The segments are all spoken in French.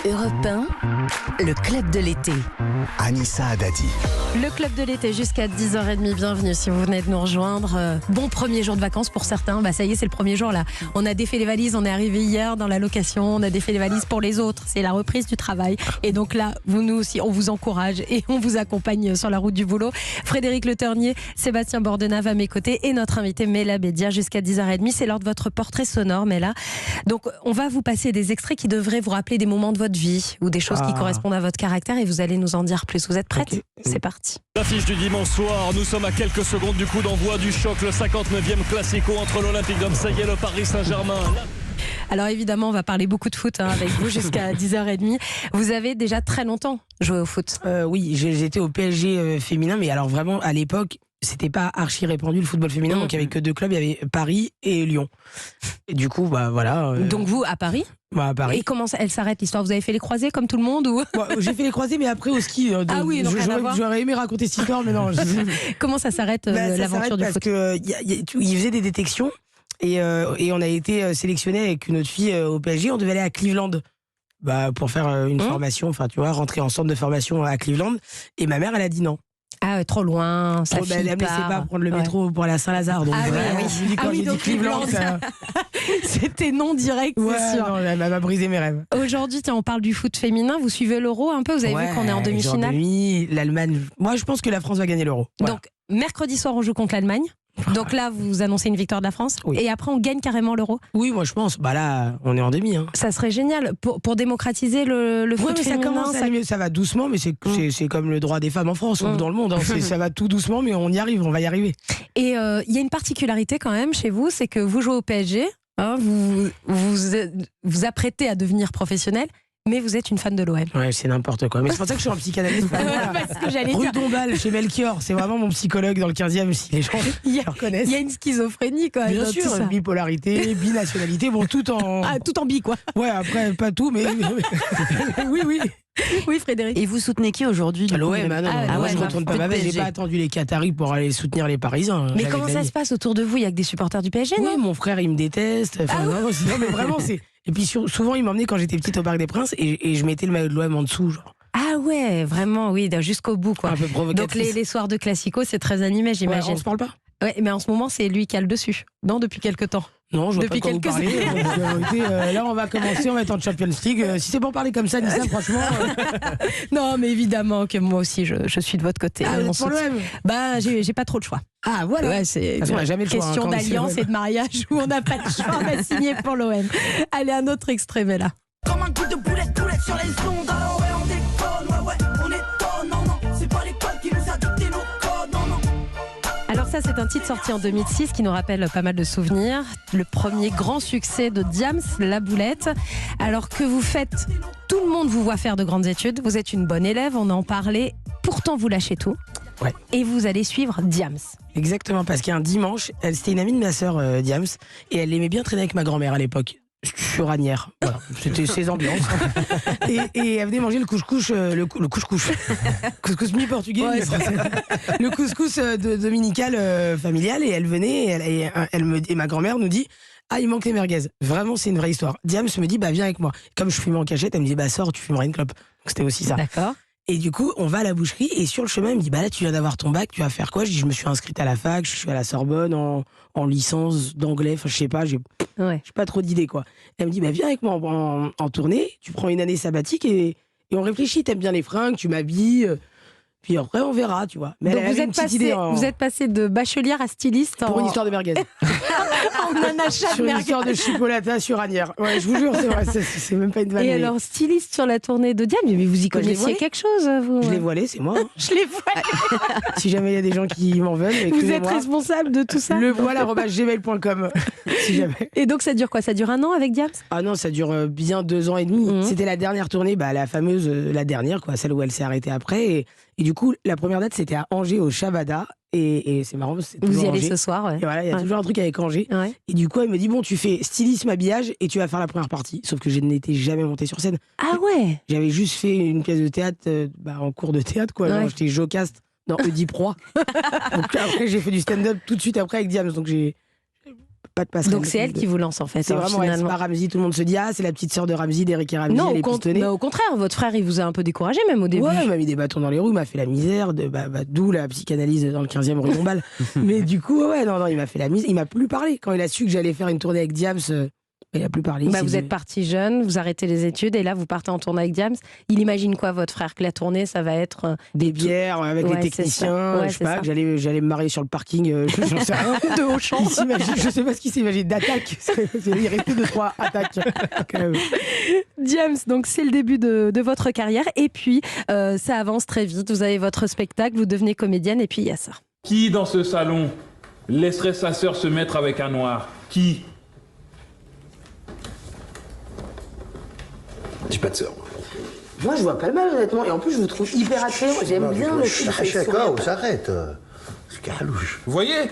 Europe 1, le club de l'été. Anissa Haddadi. Le club de l'été jusqu'à 10h30, bienvenue si vous venez de nous rejoindre. Bon premier jour de vacances pour certains, ça y est, c'est le premier jour là. On a défait les valises, on est arrivé hier dans la location, on a défait les valises pour les autres, c'est la reprise du travail. Et donc là, nous aussi, on vous encourage et on vous accompagne sur la route du boulot. Frédéric Le Ternier, Sébastien Bordenave à mes côtés et notre invité Mela Bédia jusqu'à 10h30. C'est l'heure de votre portrait sonore, Mela. Donc on va vous passer des extraits qui devraient vous rappeler des moments de votre vie ou des choses qui correspondent à votre caractère et vous allez nous en dire plus. Vous êtes prête ? Okay. C'est parti. L'affiche du dimanche soir, nous sommes à quelques secondes du coup d'envoi du choc, le 59e Classico entre l'Olympique de Marseille et le Paris Saint-Germain. Alors évidemment, on va parler beaucoup de foot avec vous jusqu'à 10h30. Vous avez déjà très longtemps joué au foot. Oui, j'étais au PSG féminin, mais alors vraiment à l'époque, c'était pas archi répandu le football féminin, donc il n'y avait que deux clubs, il y avait Paris et Lyon. Et du coup, voilà. Donc vous, à Paris ? À Paris. Et comment elle s'arrête l'histoire ? Vous avez fait les croisés comme tout le monde ou... J'ai fait les croisés, mais après au ski. Ah oui, donc j'aurais aimé raconter cette histoire, mais non. Comment ça s'arrête l'aventure du foot ? Parce qu'il faisait des détections et on a été sélectionné avec une autre fille au PSG. On devait aller à Cleveland pour faire une formation, enfin tu vois, rentrer en centre de formation à Cleveland. Et ma mère, elle a dit non. Ah, trop loin, ça elle ne me laissait pas prendre le métro pour aller à Saint-Lazare. Donc j'ai dit Cleveland, c'était non direct, c'est sûr. Non, elle m'a brisé mes rêves. Aujourd'hui, on parle du foot féminin. Vous suivez l'Euro un peu ? Vous avez vu qu'on est en demi-finale ? L'Allemagne. Moi, je pense que la France va gagner l'Euro. Voilà. Donc, mercredi soir, on joue contre l'Allemagne. Donc là, vous annoncez une victoire de la France. Oui. Et après, on gagne carrément l'Euro. Oui, moi je pense. Là, on est en demi. Ça serait génial pour démocratiser le foot féminin. Ça commence ça va doucement, mais c'est comme le droit des femmes en France ou dans le monde. Ça va tout doucement, mais on y arrive, on va y arriver. Et il y a une particularité quand même chez vous, c'est que vous jouez au PSG, vous apprêtez à devenir professionnel. Mais vous êtes une fan de l'OM. Ouais, c'est n'importe quoi. Mais c'est pour ça que je suis un psychanalyste. Rue Dombasle, chez Melchior, c'est vraiment mon psychologue dans le 15e, si les gens le reconnaissent. Il y a une schizophrénie quand même. Bien sûr, bipolarité, binationalité, tout en... tout en bi, quoi. Ouais, après, pas tout, mais... oui. Oui, Frédéric. Et vous soutenez qui aujourd'hui ? L'OM, moi je retourne pas ma veste. J'ai pas attendu les Qataris pour aller soutenir les Parisiens. Mais comment ça se passe autour de vous ? Il y a que des supporters du PSG, non ? Oui, mon frère, il me déteste. Non, mais vraiment, c'est... Et puis souvent, il m'emmenait quand j'étais petite au Parc des Princes et je mettais le maillot de l'OM en dessous, genre. Ah ouais, vraiment, oui, jusqu'au bout, quoi. Un peu provocatrice. Donc les soirs de Classico, c'est très animé, j'imagine. Ouais, on se parle pas ? Ouais, mais en ce moment, c'est lui qui a le dessus. Non, depuis quelque temps. Non, je vois depuis pas de quoi vous parlez. Là, on va commencer, on va être en Champions League. Si c'est pour parler comme ça, Nissa, franchement... Non, mais évidemment que moi aussi, je suis de votre côté. Pour l'OM ? J'ai pas trop de choix. Ah, voilà. Ouais, c'est jamais le choix, question d'alliance et de mariage où on n'a pas de choix, on va signer pour l'OM. Allez, un autre extrait, mais là. Comme un coup de boulette sur les ondes. Alors on déconne, on étonne, non, c'est pas l'école qui nous a dicté nos codes, non. Alors ça, c'est un titre sorti en 2006 qui nous rappelle pas mal de souvenirs. Le premier grand succès de Diams, La Boulette. Alors que vous faites, tout le monde vous voit faire de grandes études. Vous êtes une bonne élève, on en parlait. Pourtant, vous lâchez tout. Ouais. Et vous allez suivre Diams. Exactement, parce qu'un dimanche, c'était une amie de ma sœur, Diams, et elle aimait bien traîner avec ma grand-mère à l'époque. Sur Asnières, voilà. C'était ses ambiances. Et elle venait manger le couscous, couscous mi-portugais, le couscous dominical familial, et elle venait, et ma grand-mère nous dit: ah, il manque les merguez. Vraiment, c'est une vraie histoire. Diams me dit: viens avec moi. Comme je fumais en cachette, elle me dit: sors, tu fumeras une clope. Donc c'était aussi ça. D'accord. Et du coup, on va à la boucherie et sur le chemin, elle me dit: là, tu viens d'avoir ton bac, tu vas faire quoi ? Je dis: je me suis inscrite à la fac, je suis à la Sorbonne en licence d'anglais, enfin je sais pas, j'ai pas trop d'idées, quoi. Elle me dit: viens avec moi en tournée, tu prends une année sabbatique et on réfléchit, t'aimes bien les fringues, tu m'habilles, puis après on verra, tu vois. Mais donc vous êtes passé de bachelière à styliste pour une histoire de merguez. En un achat sur une histoire de chipolata sur Asnières. Ouais, je vous jure, c'est vrai, c'est même pas une vanne. Et alors, styliste sur la tournée de Diams, mais vous y connaissiez quelque chose, vous ? Je l'ai voilé, c'est moi. Je l'ai voilé. Si jamais il y a des gens qui m'en veulent, vous êtes responsable de tout ça ? levoile@gmail.com. Si jamais. Et donc ça dure quoi ? Ça dure 1 an avec Diams ? Ah non, ça dure bien 2 ans et demi. C'était la dernière tournée, la fameuse, la dernière, quoi, celle où elle s'est arrêtée après. Et du coup, la première date, c'était à Angers, au Shabada. Et c'est marrant, c'est toujours vous y allez Angers. ce soir, ouais. Et voilà, il y a toujours un truc avec Angers. Ouais. Et du coup, elle me dit: tu fais stylisme, habillage, et tu vas faire la première partie. Sauf que je n'étais jamais montée sur scène. Ah ouais. J'avais juste fait une pièce de théâtre, en cours de théâtre, quoi. Ouais. J'étais jocaste dans Oedipe Roi. Donc après, j'ai fait du stand-up tout de suite après avec Diams. Donc j'ai pas de passerelle. Donc c'est elle qui vous lance en fait. C'est vraiment elle, c'est pas Ramzy. Tout le monde se dit c'est la petite sœur de Ramzy, d'Eric et Ramzy. Non, elle est pistonnée. mais au contraire, votre frère il vous a un peu découragé même au début. Ouais, il m'a mis des bâtons dans les roues, il m'a fait la misère, d'où la psychanalyse dans le 15e rue Dombasle. Mais du coup, non, il m'a fait la misère. Il m'a plus parlé. Quand il a su que j'allais faire une tournée avec Diams, il a plus parlé. Vous êtes parti jeune, vous arrêtez les études et là vous partez en tournée avec Diams. Il imagine quoi votre frère, que la tournée ça va être des bières avec les techniciens, je sais pas, que j'allais me marier sur le parking, j'en sais rien. De Auchan. Je sais pas ce qu'il s'imagine d'attaque. Il restait 2-3 attaques. Diams, donc c'est le début de votre carrière et puis ça avance très vite. Vous avez votre spectacle, vous devenez comédienne et puis il y a ça. Qui dans ce salon laisserait sa sœur se mettre avec un noir? Qui? J'ai pas de sœur. Moi, je vois pas le mal, honnêtement. Et en plus, je vous trouve hyper attirant. J'aime bien le film. D'accord, on s'arrête. C'est carouche. Vous voyez?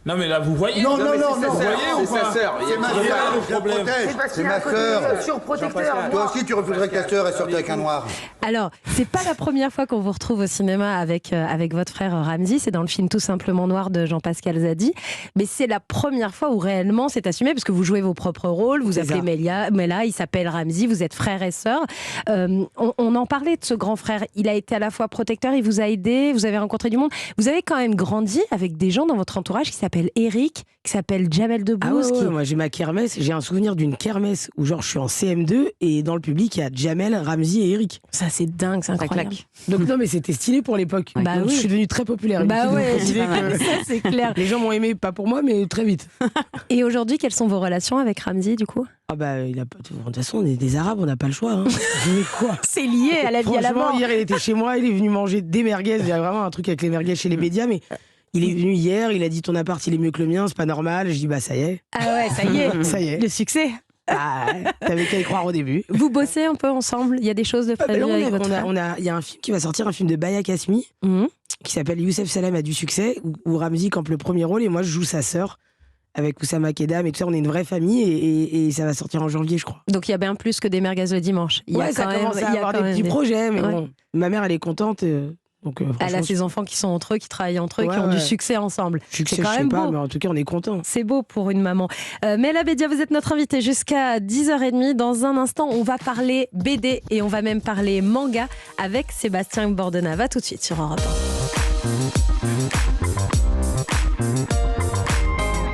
Non mais là vous voyez? Non, vous voyez ou c'est pas? sa sœur. C'est ma sœur, le problème. C'est ma sœur. Surprotecteur. Toi aussi, tu refuserais que ta sœur elle sorte avec un noir. Alors, c'est pas la première fois qu'on vous retrouve au cinéma avec votre frère Ramzy, c'est dans le film Tout simplement noir de Jean-Pascal Zadi, mais c'est la première fois où réellement c'est assumé, parce que vous jouez vos propres rôles, vous appelez Mela, il s'appelle Ramzy, vous êtes frère et sœur. On en parlait de ce grand frère, il a été à la fois protecteur, il vous a aidé, vous avez rencontré du monde, vous avez quand même grandi avec des gens dans votre entourage qui s'appellent Eric, qui s'appelle Jamel Debbouze. Moi j'ai ma kermesse, j'ai un souvenir d'une kermesse où genre je suis en CM2 et dans le public il y a Jamel, Ramzy et Eric. Ça c'est dingue, c'est incroyable. Donc non mais c'était stylé pour l'époque. Bah donc, oui. Je suis devenu très populaire. Ça c'est clair. Les gens m'ont aimé, pas pour moi mais très vite. Et aujourd'hui, quelles sont vos relations avec Ramzy du coup? Il a pas... De toute façon on est des Arabes, on n'a pas le choix. Mais quoi? C'est lié à la vie, à la mort. Hier il était chez moi, il est venu manger des merguez. Il y a vraiment un truc avec les merguez chez les médias, mais il est venu hier, il a dit ton appart il est mieux que le mien, c'est pas normal. Je dis ça y est. Ah ouais, ça y est. Ça y est. Le succès. T'avais qu'à y croire au début. Vous bossez un peu ensemble? Il y a des choses de prévues avec votre frère? Il y a un film qui va sortir, un film de Baya Kasmi, qui s'appelle Youssef Salem a du succès, où Ramzy campe le premier rôle et moi je joue sa sœur avec Oussama Kedam et tout ça. On est une vraie famille et ça va sortir en janvier, je crois. Donc il y a bien plus que des merguez le dimanche. Ça commence à avoir des petits projets, mais bon, ma mère elle est contente. Donc, elle a ses enfants qui sont entre eux, qui travaillent entre eux, qui ont du succès ensemble. C'est quand même beau. Mais en tout cas, on est content. C'est beau pour une maman. Mela Bédia, vous êtes notre invitée jusqu'à 10h30. Dans un instant, on va parler BD et on va même parler manga avec Sébastien Bordenave. À tout de suite sur Europe 1.